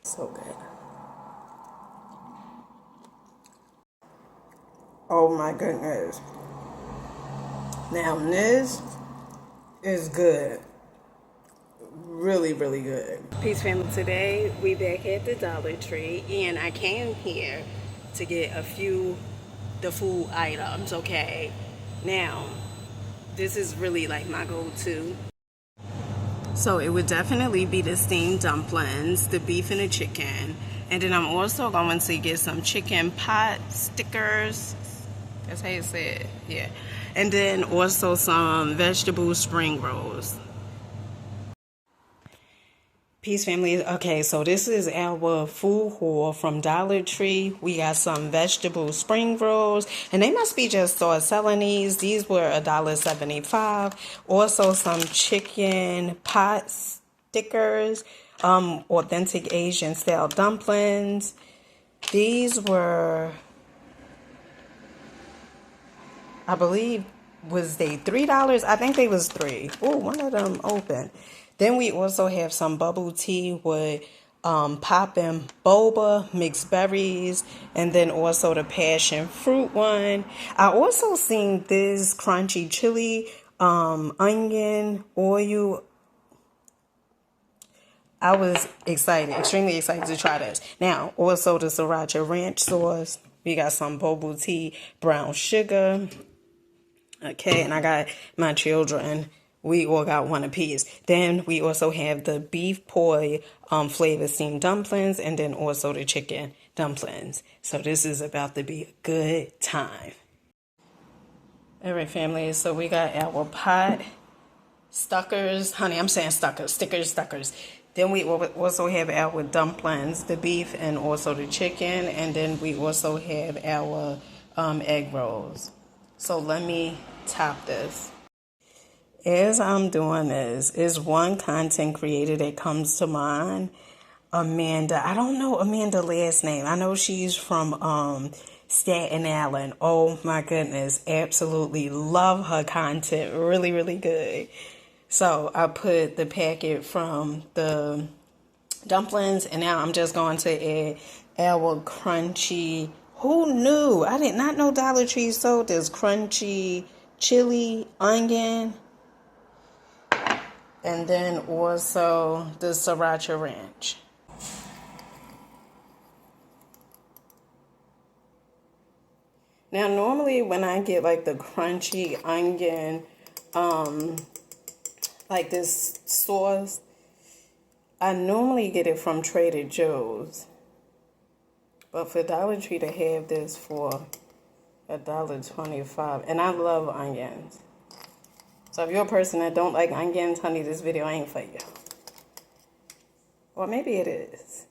So good. Oh my goodness. Now this is good. Really, really good. Peace family, today we back at the Dollar Tree and I came here to get the food items, okay? Now, this is really like my go-to. So it would definitely be the steamed dumplings, the beef and the chicken. And then I'm also going to get some chicken pot stickers. That's how you say it, yeah. And then also some vegetable spring rolls. Peace family. Okay, so this is our food haul from Dollar Tree. We got some vegetable spring rolls, and they must be just start selling these. These were $1.75. Also some chicken pot stickers, authentic Asian style dumplings. These were, I believe, was they $3? I think they was $3. Oh, one of them open. Then we also have some bubble tea with poppin' boba, mixed berries, and then also the passion fruit one. I also seen this crunchy chili, onion, oil. I was excited, extremely excited to try this. Now, also the sriracha ranch sauce. We got some boba tea, brown sugar. Okay, and I got my children. We all got one apiece. Then we also have the beef poi flavored steamed dumplings, and then also the chicken dumplings. So this is about to be a good time. All right, family. So we got our pot stuckers. Honey, I'm saying stuckers. Stickers. Then we also have our dumplings, the beef, and also the chicken. And then we also have our egg rolls. So let me top this. As I'm doing this, is one content creator that comes to mind. Amanda. I don't know Amanda's last name. I know she's from Staten Island. Oh my goodness. Absolutely love her content. Really, really good. So I put the packet from the dumplings, and now I'm just going to add our crunchy. Who knew? I did not know Dollar Tree sold this crunchy chili, onion, and then also the sriracha ranch. Now, normally when I get like the crunchy onion, like this sauce, I normally get it from Trader Joe's. But for Dollar Tree to have this for $1.25, and I love onions. So if you're a person that don't like onions, honey, this video ain't for you. Or maybe it is.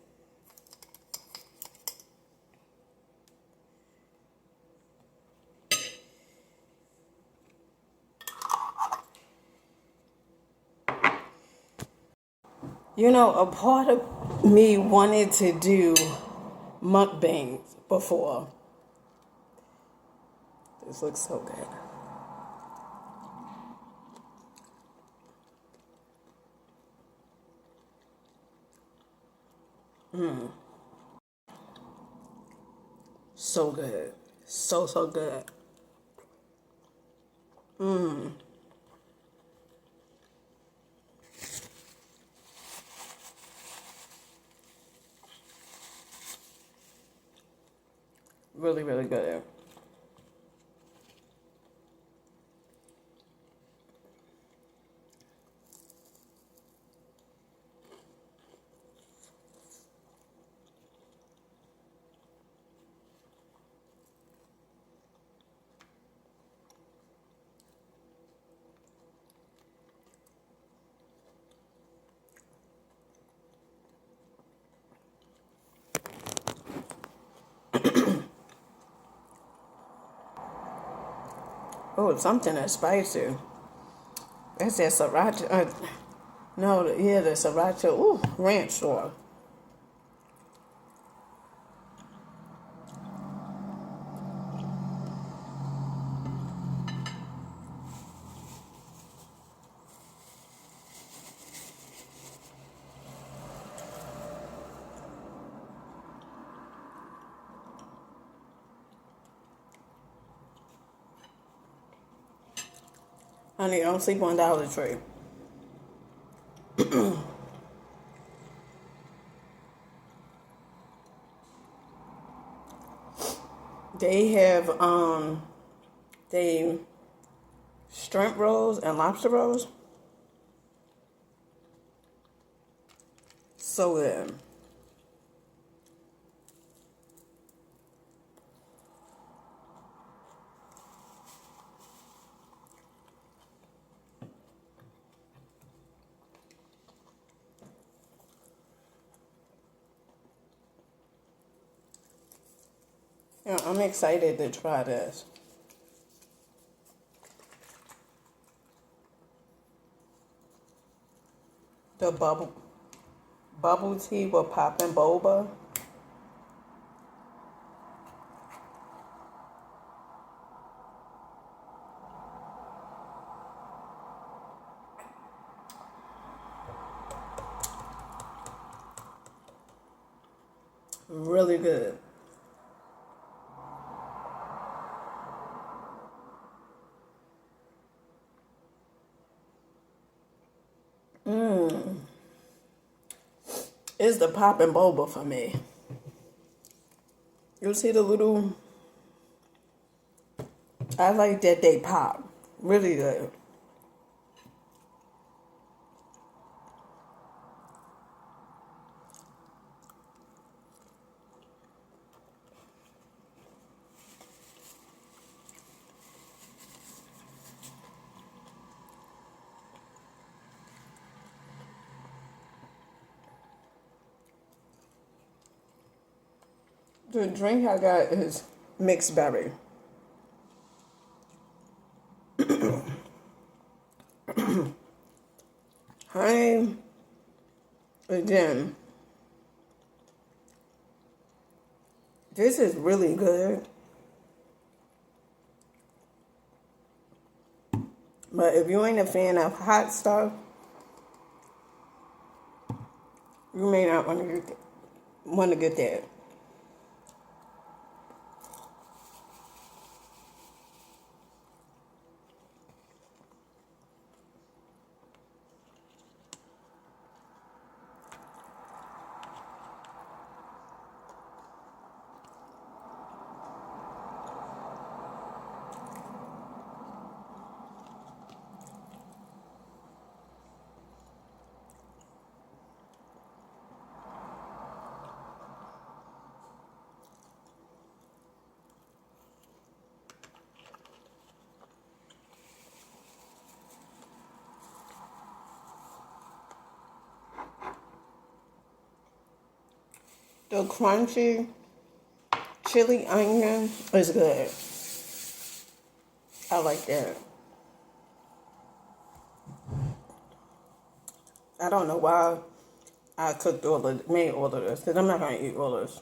You know, a part of me wanted to do mukbangs before. This looks so good. So good. So good. Really, really good. Oh, it's something that's spicy. That's that sriracha. No, yeah, the sriracha. Ooh, ranch sauce. Honey, don't sleep on Dollar Tree. They have they shrimp rolls and lobster rolls. So good. Yeah, I'm excited to try this. The bubble tea with pop and boba. Really good. It's the pop and boba for me. You see the little, I like that they pop. Really good. The drink I got is mixed berry. Honey, again, this is really good. But if you ain't a fan of hot stuff, you may not want to get that. The crunchy chili onion is good. I like that. I don't know why I made all of this, because I'm not going to eat all of this.